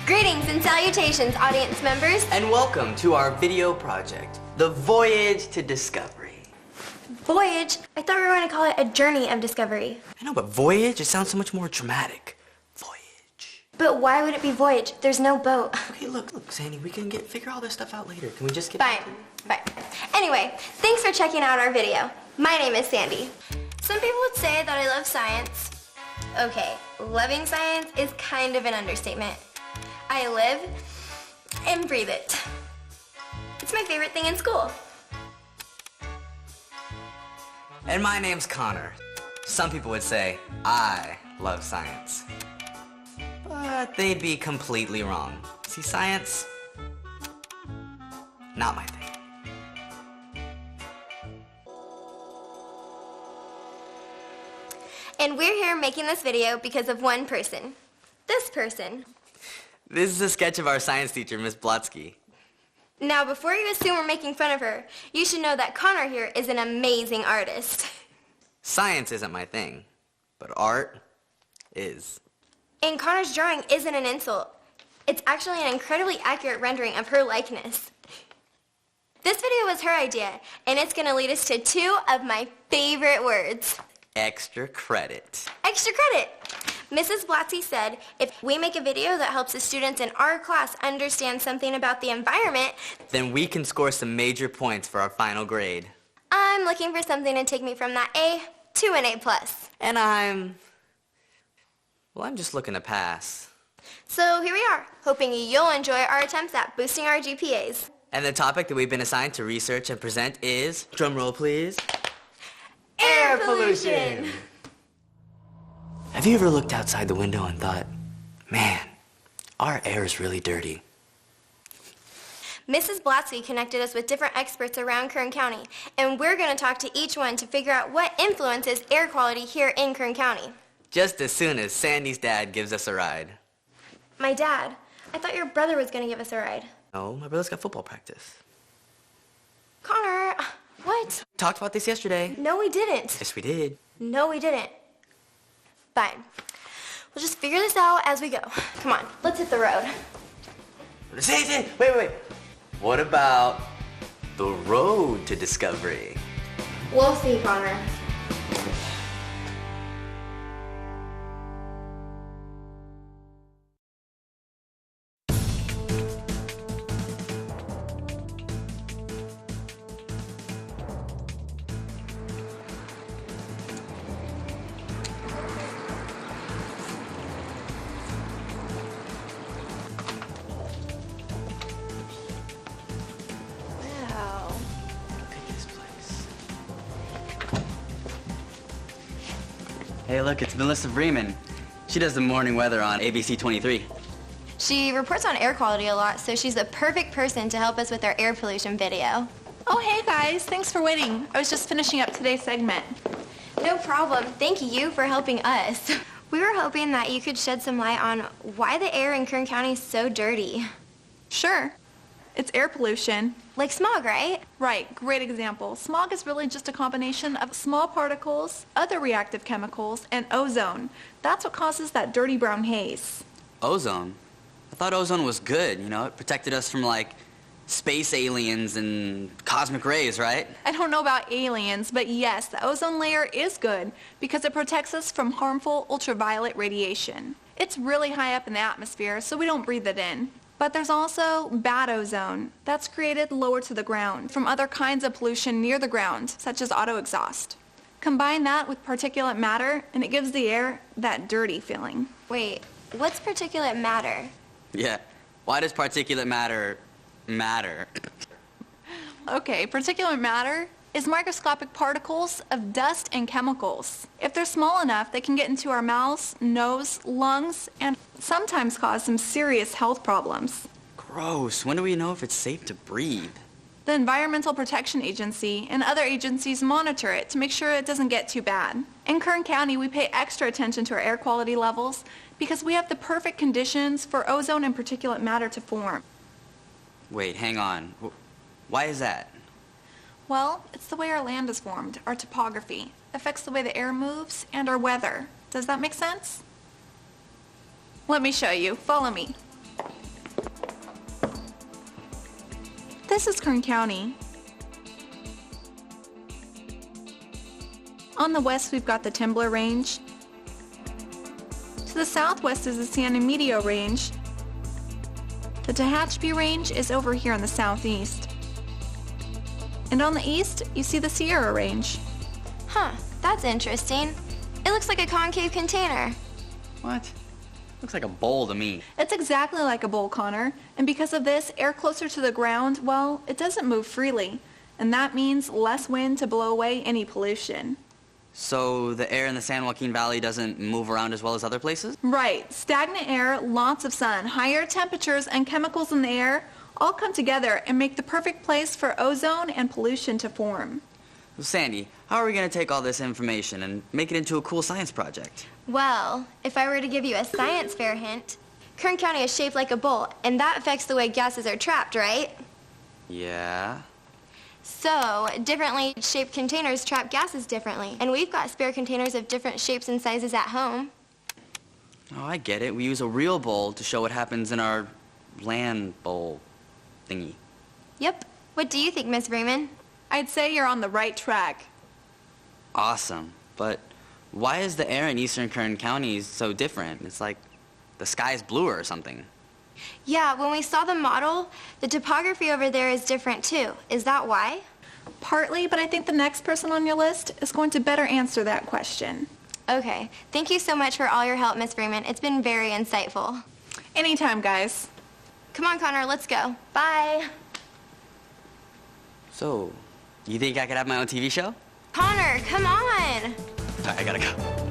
Greetings and salutations, audience members. And welcome to our video project, The Voyage to Discovery. Voyage? I thought we were going to call it a journey of discovery. I know, but voyage, it sounds so much more dramatic. Voyage. But why would it be voyage? There's no boat. Okay, look, Sandy, we can figure all this stuff out later. Can we just get Fine. Anyway, thanks for checking out our video. My name is Sandy. Some people would say that I love science. Okay, loving science is kind of an understatement. I live and breathe it. It's my favorite thing in school. And my name's Connor. Some people would say I love science. But they'd be completely wrong. See, science, not my thing. And we're here making this video because of one person. This person. This is a sketch of our science teacher, Miss Blotsky. Now, before you assume we're making fun of her, you should know that Connor here is an amazing artist. Science isn't my thing, but art is. And Connor's drawing isn't an insult. It's actually an incredibly accurate rendering of her likeness. This video was her idea, and it's going to lead us to two of my favorite words. Extra credit. Extra credit. Mrs. Blatzy said if we make a video that helps the students in our class understand something about the environment, then we can score some major points for our final grade. I'm looking for something to take me from that A to an A+. And I'm just looking to pass. So here we are, hoping you'll enjoy our attempts at boosting our GPAs. And the topic that we've been assigned to research and present is, drum roll please, Air pollution. Have you ever looked outside the window and thought, man, our air is really dirty? Mrs. Blatsky connected us with different experts around Kern County, and we're going to talk to each one to figure out what influences air quality here in Kern County. Just as soon as Sandy's dad gives us a ride. My dad? I thought your brother was going to give us a ride. No, my brother's got football practice. Connor, what? Talked about this yesterday. No, we didn't. Yes, we did. No, we didn't. Fine. We'll just figure this out as we go. Come on, let's hit the road. Say, wait. What about the road to discovery? We'll see, Connor. Hey, look, it's Melissa Bremen. She does the morning weather on ABC 23. She reports on air quality a lot, so she's the perfect person to help us with our air pollution video. Oh, hey guys, thanks for waiting. I was just finishing up today's segment. No problem. Thank you for helping us. We were hoping that you could shed some light on why the air in Kern County is so dirty. Sure. It's air pollution. Like smog, right? Right, great example. Smog is really just a combination of small particles, other reactive chemicals, and ozone. That's what causes that dirty brown haze. Ozone? I thought ozone was good, you know? It protected us from, like, space aliens and cosmic rays, right? I don't know about aliens, but yes, the ozone layer is good because it protects us from harmful ultraviolet radiation. It's really high up in the atmosphere, so we don't breathe it in. But there's also bad ozone. That's created lower to the ground from other kinds of pollution near the ground, such as auto exhaust. Combine that with particulate matter, and it gives the air that dirty feeling. Wait, what's particulate matter? Yeah. Why does particulate matter matter? Okay, particulate matter is microscopic particles of dust and chemicals. If they're small enough, they can get into our mouths, nose, lungs, and sometimes cause some serious health problems. Gross. When do we know if it's safe to breathe? The Environmental Protection Agency and other agencies monitor it to make sure it doesn't get too bad. In Kern County, we pay extra attention to our air quality levels because we have the perfect conditions for ozone and particulate matter to form. Wait, hang on. Why is that? Well, it's the way our land is formed, our topography. Affects the way the air moves and our weather. Does that make sense? Let me show you. Follow me. This is Kern County. On the west, we've got the Timber Range. To the southwest is the San Emilio Range. The Tehachapi Range is over here in the southeast. And on the east, you see the Sierra Range. Huh, that's interesting. It looks like a concave container. What? Looks like a bowl to me. It's exactly like a bowl, Connor. And because of this, air closer to the ground, well, it doesn't move freely. And that means less wind to blow away any pollution. So the air in the San Joaquin Valley doesn't move around as well as other places? Right. Stagnant air, lots of sun, higher temperatures, and chemicals in the air all come together and make the perfect place for ozone and pollution to form. So Sandy, how are we going to take all this information and make it into a cool science project? Well, if I were to give you a science fair hint, Kern County is shaped like a bowl, and that affects the way gases are trapped, right? Yeah. So, differently shaped containers trap gases differently, and we've got spare containers of different shapes and sizes at home. Oh, I get it. We use a real bowl to show what happens in our land bowl thingy. Yep. What do you think, Miss Freeman? I'd say you're on the right track. Awesome. But why is the air in eastern Kern County so different? It's like the sky's bluer or something. Yeah, when we saw the model, the topography over there is different too. Is that why? Partly, but I think the next person on your list is going to better answer that question. Okay. Thank you so much for all your help, Miss Freeman. It's been very insightful. Anytime, guys. Come on, Connor, let's go. Bye. So, you think I could have my own TV show? Connor, come on. All right, I gotta go.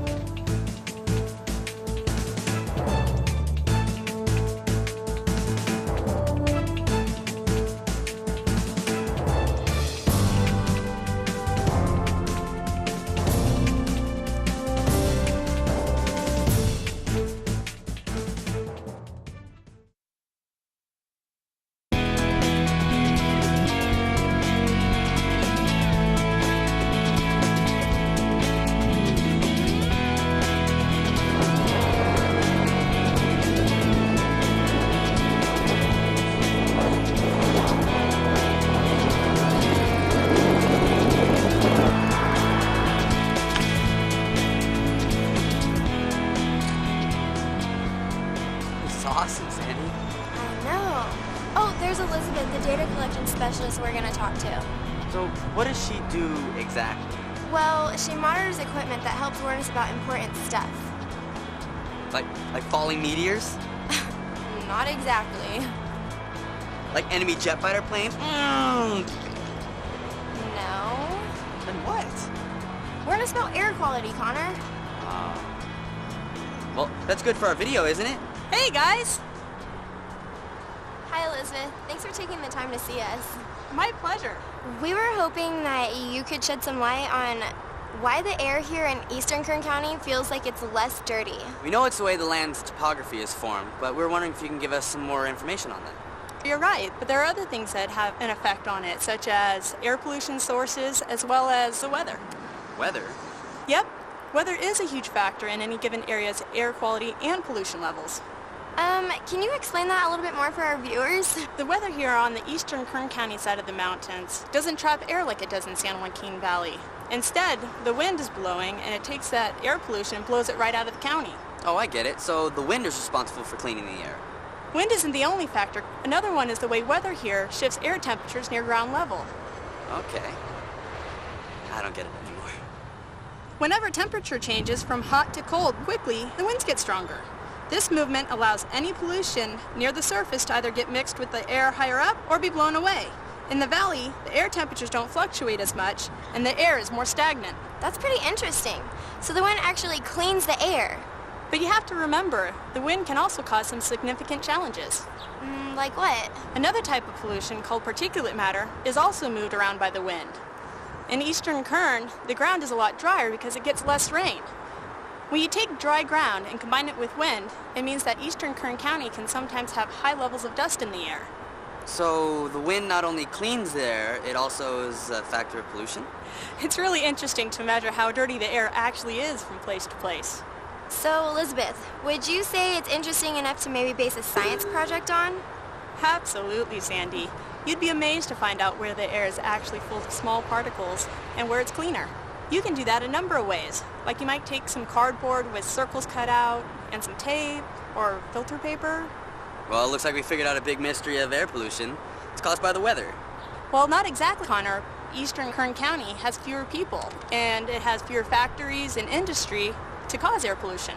Awesome, Sandy. I know. Oh, there's Elizabeth, the data collection specialist we're going to talk to. So, what does she do exactly? Well, she monitors equipment that helps warn us about important stuff. Like falling meteors? Not exactly. Like enemy jet fighter planes? No. Then what? Warn us about air quality, Connor. Well, that's good for our video, isn't it? Hey, guys! Hi, Elizabeth. Thanks for taking the time to see us. My pleasure. We were hoping that you could shed some light on why the air here in eastern Kern County feels like it's less dirty. We know it's the way the land's topography is formed, but we're wondering if you can give us some more information on that. You're right, but there are other things that have an effect on it, such as air pollution sources as well as the weather. Weather? Yep, weather is a huge factor in any given area's air quality and pollution levels. Can you explain that a little bit more for our viewers? The weather here on the eastern Kern County side of the mountains doesn't trap air like it does in San Joaquin Valley. Instead, the wind is blowing and it takes that air pollution and blows it right out of the county. Oh, I get it. So the wind is responsible for cleaning the air. Wind isn't the only factor. Another one is the way weather here shifts air temperatures near ground level. Okay. I don't get it anymore. Whenever temperature changes from hot to cold quickly, the winds get stronger. This movement allows any pollution near the surface to either get mixed with the air higher up or be blown away. In the valley, the air temperatures don't fluctuate as much, and the air is more stagnant. That's pretty interesting. So the wind actually cleans the air. But you have to remember, the wind can also cause some significant challenges. Like what? Another type of pollution called particulate matter is also moved around by the wind. In eastern Kern, the ground is a lot drier because it gets less rain. When you take dry ground and combine it with wind, it means that eastern Kern County can sometimes have high levels of dust in the air. So the wind not only cleans the air, it also is a factor of pollution? It's really interesting to measure how dirty the air actually is from place to place. So, Elizabeth, would you say it's interesting enough to maybe base a science project on? Absolutely, Sandy. You'd be amazed to find out where the air is actually full of small particles and where it's cleaner. You can do that a number of ways, like you might take some cardboard with circles cut out and some tape or filter paper. Well, it looks like we figured out a big mystery of air pollution. It's caused by the weather. Well, not exactly, Connor. Eastern Kern County has fewer people, and it has fewer factories and industry to cause air pollution.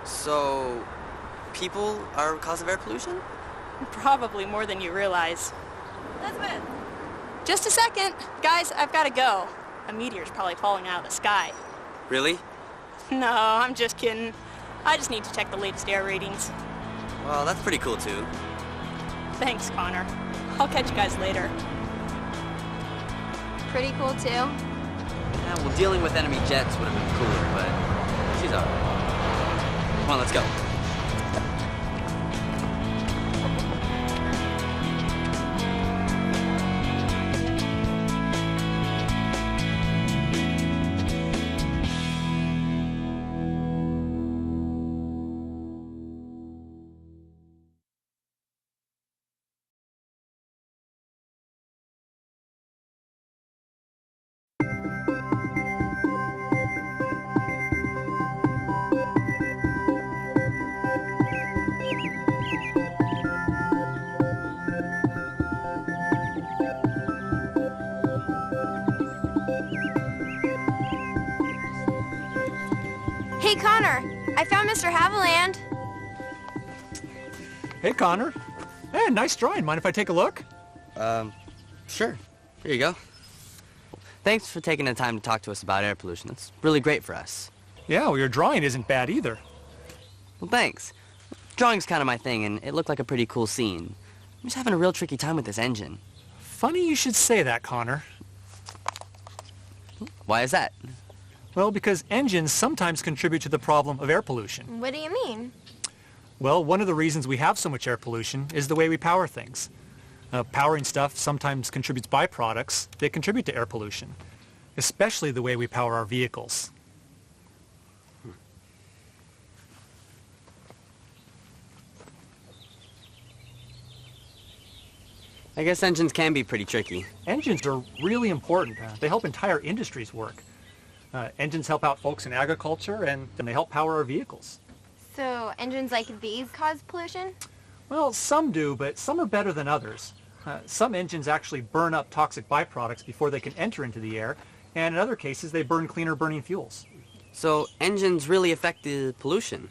So, people are a cause of air pollution? Probably more than you realize. Elizabeth! Just a second. Guys, I've got to go. A meteor's probably falling out of the sky. Really? No, I'm just kidding. I just need to check the latest air ratings. Well, that's pretty cool, too. Thanks, Connor. I'll catch you guys later. Pretty cool too. Yeah, well, dealing with enemy jets would have been cooler, but she's all right. Come on, let's go. Hey, Connor, I found Mr. Havilland. Hey, Connor. Hey, nice drawing. Mind if I take a look? Sure. Here you go. Thanks for taking the time to talk to us about air pollution. That's really great for us. Yeah, well, your drawing isn't bad either. Well, thanks. Drawing's kind of my thing, and it looked like a pretty cool scene. I'm just having a real tricky time with this engine. Funny you should say that, Connor. Why is that? Well, because engines sometimes contribute to the problem of air pollution. What do you mean? Well, one of the reasons we have so much air pollution is the way we power things. Powering stuff sometimes contributes byproducts that contribute to air pollution, especially the way we power our vehicles. I guess engines can be pretty tricky. Engines are really important. They help entire industries work. Engines help out folks in agriculture, and they help power our vehicles. So engines like these cause pollution? Well, some do, but some are better than others. Some engines actually burn up toxic byproducts before they can enter into the air, and in other cases they burn cleaner burning fuels. So engines really affect the pollution?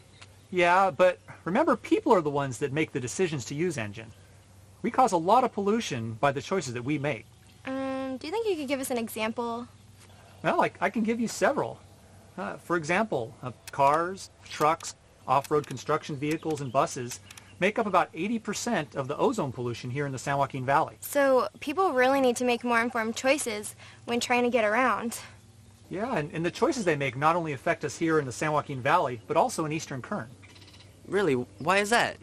Yeah, but remember, people are the ones that make the decisions to use engine. We cause a lot of pollution by the choices that we make. Do you think you could give us an example? Well, I can give you several. For example, cars, trucks, off-road construction vehicles, and buses make up about 80% of the ozone pollution here in the San Joaquin Valley. So people really need to make more informed choices when trying to get around. Yeah, and the choices they make not only affect us here in the San Joaquin Valley, but also in Eastern Kern. Really? Why is that?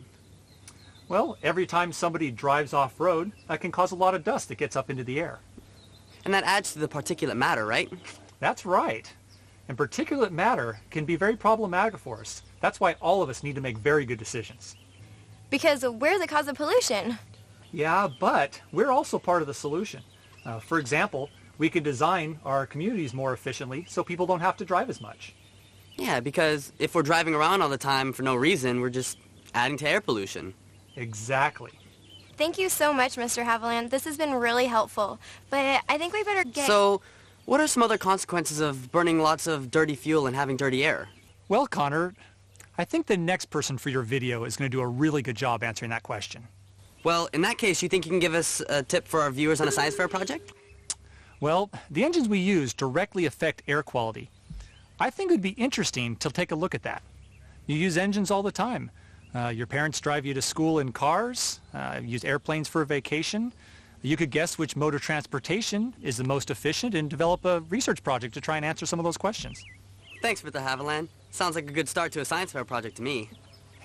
Well, every time somebody drives off-road, that can cause a lot of dust that gets up into the air. And that adds to the particulate matter, right? That's right. And particulate matter can be very problematic for us. That's why all of us need to make very good decisions. Because we're the cause of pollution. Yeah, but we're also part of the solution. For example, we can design our communities more efficiently so people don't have to drive as much. Yeah, because if we're driving around all the time for no reason, we're just adding to air pollution. Exactly. Thank you so much, Mr. Havilland. This has been really helpful. But I think we better get... So, what are some other consequences of burning lots of dirty fuel and having dirty air? Well, Connor, I think the next person for your video is going to do a really good job answering that question. Well, in that case, you think you can give us a tip for our viewers on a science fair project? Well, the engines we use directly affect air quality. I think it would be interesting to take a look at that. You use engines all the time. Your parents drive you to school in cars, use airplanes for a vacation. You could guess which mode of transportation is the most efficient and develop a research project to try and answer some of those questions. Thanks, Mr. Havilland. Sounds like a good start to a science fair project to me.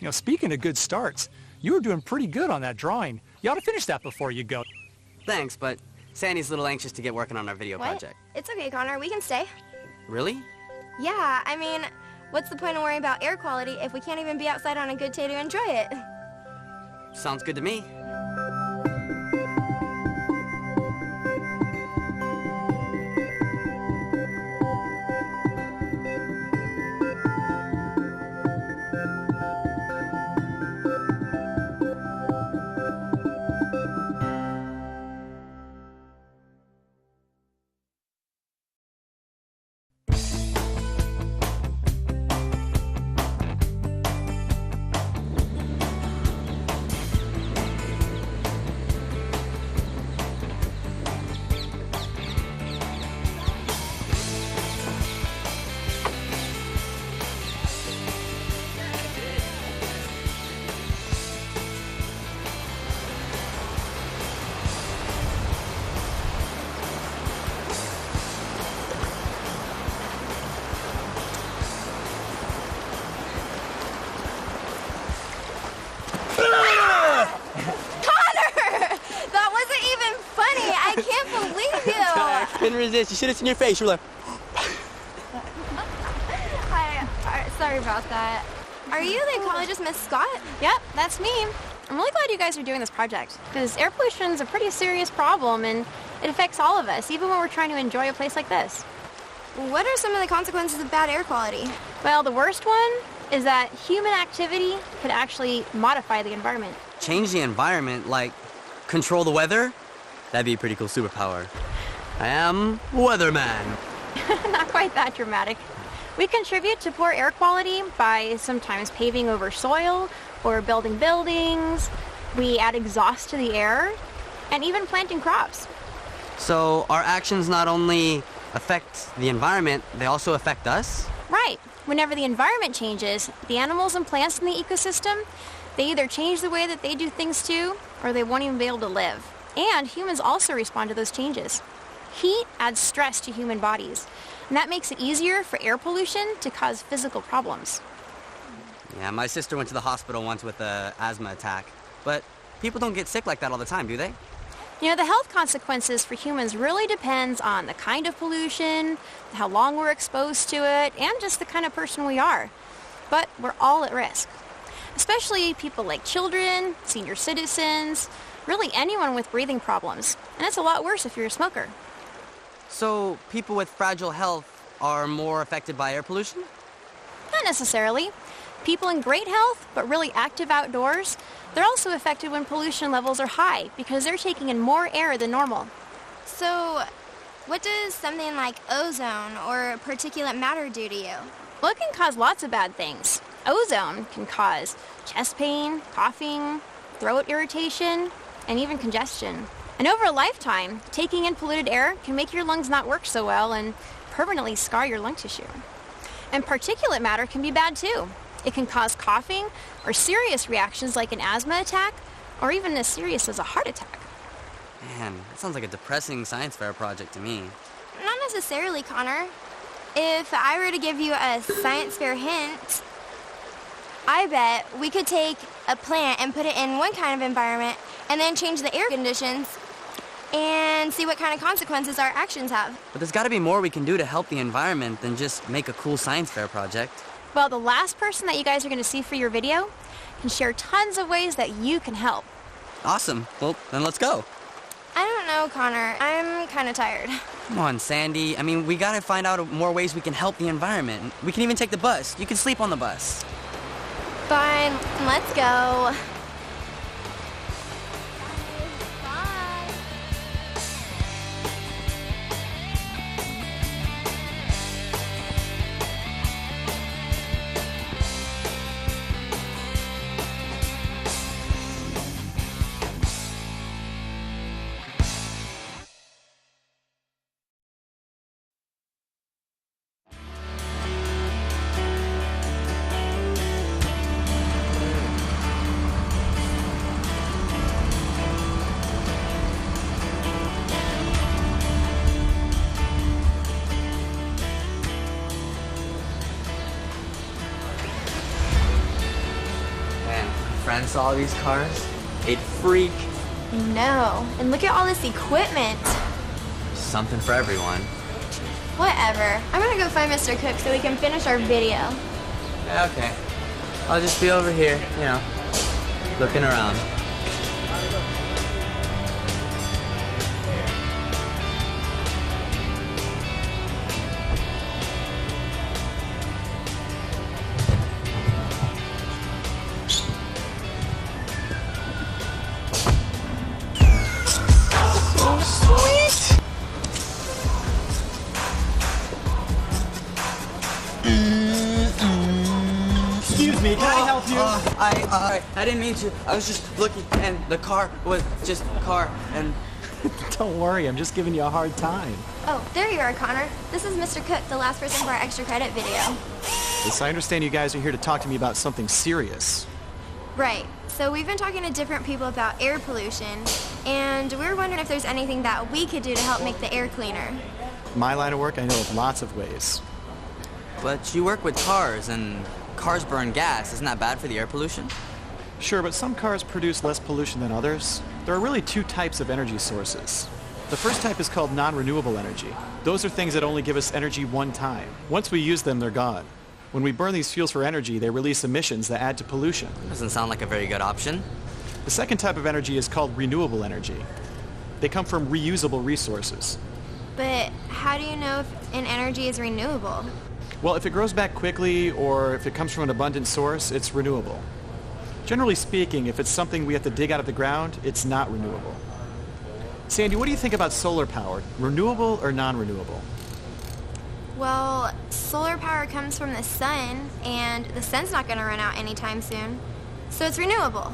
You know, speaking of good starts, you were doing pretty good on that drawing. You ought to finish that before you go. Thanks, but Sandy's a little anxious to get working on our video What? project. It's okay, Connor. We can stay. Really? Yeah, I mean, what's the point of worrying about air quality if we can't even be outside on a good day to enjoy it? Sounds good to me. as this. You should have seen your face. You're like... Hi, sorry about that. Are you the ecologist, Miss Scott? Yep, that's me. I'm really glad you guys are doing this project, because air pollution is a pretty serious problem, and it affects all of us, even when we're trying to enjoy a place like this. What are some of the consequences of bad air quality? Well, the worst one is that human activity could actually modify the environment. Change the environment, like control the weather? That'd be a pretty cool superpower. I am weatherman. Not quite that dramatic. We contribute to poor air quality by sometimes paving over soil or building buildings. We add exhaust to the air and even planting crops. So our actions not only affect the environment, they also affect us? Right. Whenever the environment changes, the animals and plants in the ecosystem, they either change the way that they do things too, or they won't even be able to live. And humans also respond to those changes. Heat adds stress to human bodies, and that makes it easier for air pollution to cause physical problems. Yeah, my sister went to the hospital once with an asthma attack. But people don't get sick like that all the time, do they? You know, the health consequences for humans really depends on the kind of pollution, how long we're exposed to it, and just the kind of person we are. But we're all at risk. Especially people like children, senior citizens, really anyone with breathing problems. And it's a lot worse if you're a smoker. So people with fragile health are more affected by air pollution? Not necessarily. People in great health, but really active outdoors, they're also affected when pollution levels are high because they're taking in more air than normal. So, what does something like ozone or particulate matter do to you? Well, it can cause lots of bad things. Ozone can cause chest pain, coughing, throat irritation, and even congestion. And over a lifetime, taking in polluted air can make your lungs not work so well and permanently scar your lung tissue. And particulate matter can be bad too. It can cause coughing or serious reactions like an asthma attack or even as serious as a heart attack. Man, that sounds like a depressing science fair project to me. Not necessarily, Connor. If I were to give you a science fair hint, I bet we could take a plant and put it in one kind of environment and then change the air conditions and see what kind of consequences our actions have. But there's got to be more we can do to help the environment than just make a cool science fair project. Well, the last person that you guys are going to see for your video can share tons of ways that you can help. Awesome. Well, then let's go. I don't know, Connor. I'm kind of tired. Come on, Sandy. I mean, we got to find out more ways we can help the environment. We can even take the bus. You can sleep on the bus. Fine, let's go. Friend saw these cars. They'd freak. No, and look at all this equipment. Something for everyone. Whatever. I'm gonna go find Mr. Cook so we can finish our video. Yeah, okay. I'll just be over here, you know, looking around. Excuse me, can I help you? I didn't mean to. I was just looking, and the car was just a car, and... Don't worry, I'm just giving you a hard time. Oh, there you are, Connor. This is Mr. Cook, the last person for our extra credit video. Yes, I understand you guys are here to talk to me about something serious. Right. So we've been talking to different people about air pollution, and we were wondering if there's anything that we could do to help make the air cleaner. My line of work, I know of lots of ways. But you work with cars, and cars burn gas. Isn't that bad for the air pollution? Sure, but some cars produce less pollution than others. There are really two types of energy sources. The first type is called non-renewable energy. Those are things that only give us energy one time. Once we use them, they're gone. When we burn these fuels for energy, they release emissions that add to pollution. Doesn't sound like a very good option. The second type of energy is called renewable energy. They come from reusable resources. But how do you know if an energy is renewable? Well, if it grows back quickly or if it comes from an abundant source, it's renewable. Generally speaking, if it's something we have to dig out of the ground, it's not renewable. Sandy, what do you think about solar power? Renewable or non-renewable? Well, solar power comes from the sun, and the sun's not going to run out anytime soon. So it's renewable.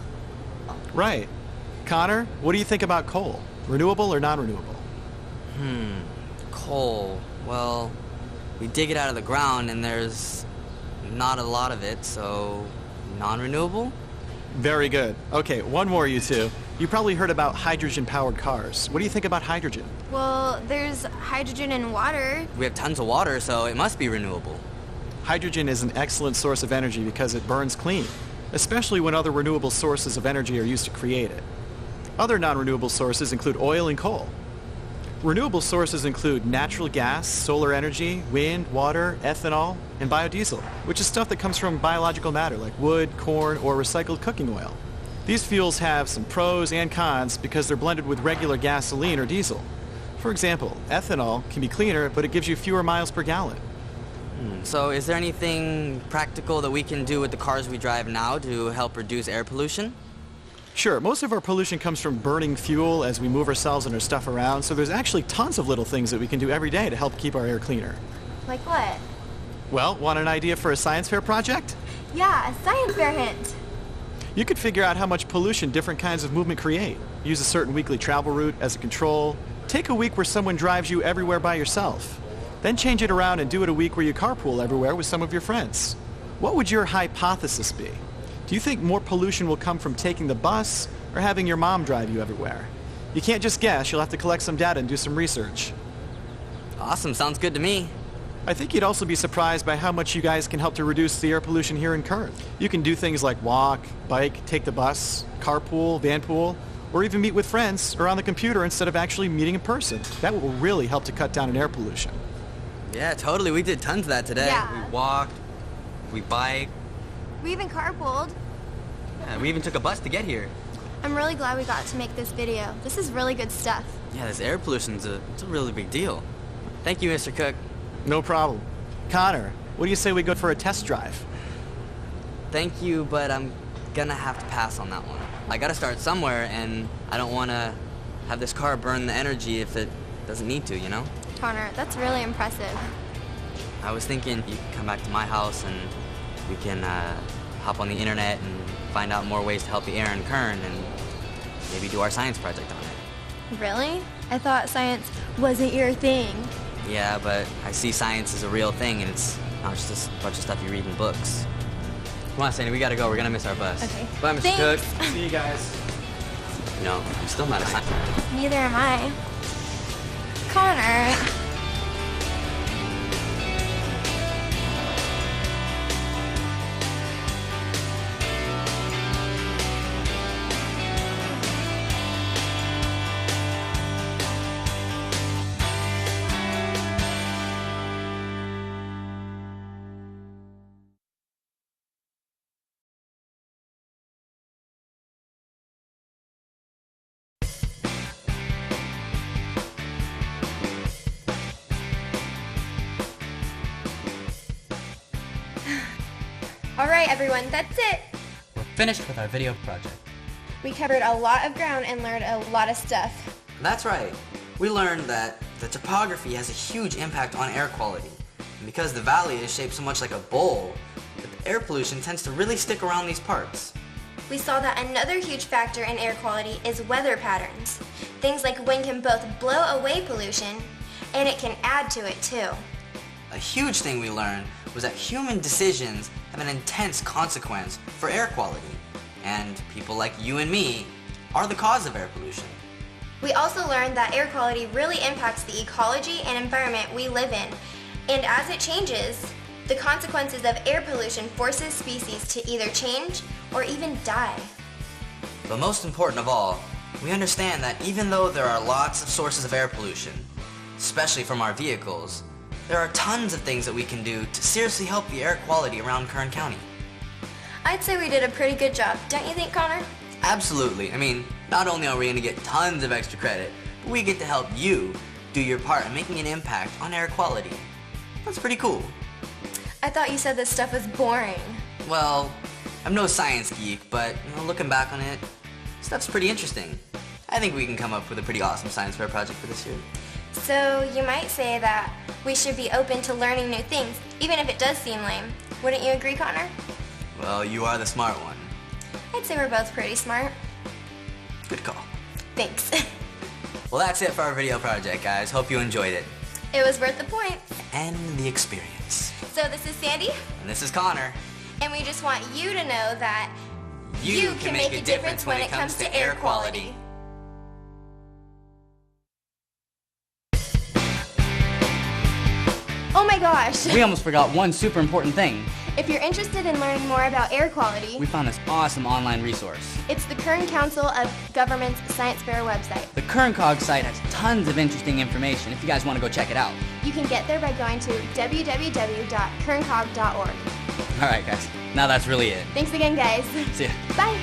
Right. Connor, what do you think about coal? Renewable or non-renewable? Coal. Well, we dig it out of the ground and there's not a lot of it, so non-renewable? Very good. Okay, one more, you two. You probably heard about hydrogen-powered cars. What do you think about hydrogen? Well, there's hydrogen in water. We have tons of water, so it must be renewable. Hydrogen is an excellent source of energy because it burns clean, especially when other renewable sources of energy are used to create it. Other non-renewable sources include oil and coal. Renewable sources include natural gas, solar energy, wind, water, ethanol, and biodiesel, which is stuff that comes from biological matter like wood, corn, or recycled cooking oil. These fuels have some pros and cons because they're blended with regular gasoline or diesel. For example, ethanol can be cleaner, but it gives you fewer miles per gallon. So is there anything practical that we can do with the cars we drive now to help reduce air pollution? Sure, most of our pollution comes from burning fuel as we move ourselves and our stuff around, so there's actually tons of little things that we can do every day to help keep our air cleaner. Like what? Well, want an idea for a science fair project? Yeah, a science fair hint. You could figure out how much pollution different kinds of movement create. Use a certain weekly travel route as a control. Take a week where someone drives you everywhere by yourself. Then change it around and do it a week where you carpool everywhere with some of your friends. What would your hypothesis be? Do you think more pollution will come from taking the bus or having your mom drive you everywhere? You can't just guess. You'll have to collect some data and do some research. Awesome, sounds good to me. I think you'd also be surprised by how much you guys can help to reduce the air pollution here in Kern. You can do things like walk, bike, take the bus, carpool, vanpool, or even meet with friends or on the computer instead of actually meeting in person. That will really help to cut down on air pollution. Yeah, totally. We did tons of that today. Yeah. We walked, we biked, We even carpooled. and we even took a bus to get here. I'm really glad we got to make this video. This is really good stuff. Yeah, this air pollution's it's a really big deal. Thank you, Mr. Cook. No problem. Connor, what do you say we go for a test drive? Thank you, but I'm gonna have to pass on that one. I gotta start somewhere, and I don't wanna have this car burn the energy if it doesn't need to, you know? Connor, that's really impressive. I was thinking you could come back to my house and we can hop on the internet and find out more ways to help the air in Kern and maybe do our science project on it. Really? I thought science wasn't your thing. Yeah, but I see science as a real thing and it's not just a bunch of stuff you read in books. Come on, Sandy, we gotta go. We're gonna miss our bus. Okay. Bye, Mr. Thanks. Cook. See you guys. No, I'm still not a scientist. Neither am I. Connor. Alright everyone, that's it! We're finished with our video project. We covered a lot of ground and learned a lot of stuff. That's right. We learned that the topography has a huge impact on air quality. And because the valley is shaped so much like a bowl, the air pollution tends to really stick around these parts. We saw that another huge factor in air quality is weather patterns. Things like wind can both blow away pollution and it can add to it too. A huge thing we learned was that human decisions have an intense consequence for air quality. And people like you and me are the cause of air pollution. We also learned that air quality really impacts the ecology and environment we live in. And as it changes, the consequences of air pollution forces species to either change or even die. But most important of all, We understand that even though there are lots of sources of air pollution, especially from our vehicles, there are tons of things that we can do to seriously help the air quality around Kern County. I'd say we did a pretty good job, don't you think, Connor? Absolutely. I mean, not only are we going to get tons of extra credit, but we get to help you do your part in making an impact on air quality. That's pretty cool. I thought you said this stuff was boring. Well, I'm no science geek, but looking back on it, stuff's pretty interesting. I think we can come up with a pretty awesome science fair project for this year. So you might say that we should be open to learning new things, even if it does seem lame. Wouldn't you agree, Connor? Well, you are the smart one. I'd say we're both pretty smart. Good call. Thanks. Well, that's it for our video project, guys. Hope you enjoyed it. It was worth the points. And the experience. So this is Sandy, And this is Connor. and we just want you to know that You can make a difference when it comes to air quality. Oh my gosh! We almost forgot one super important thing. If you're interested in learning more about air quality, We found this awesome online resource. it's the Kern Council of Governments Science Fair website. The Kern Cog site has tons of interesting information if you guys want to go check it out. You can get there by going to www.kerncog.org. All right, guys. Now that's really it. Thanks again, guys. See ya. Bye!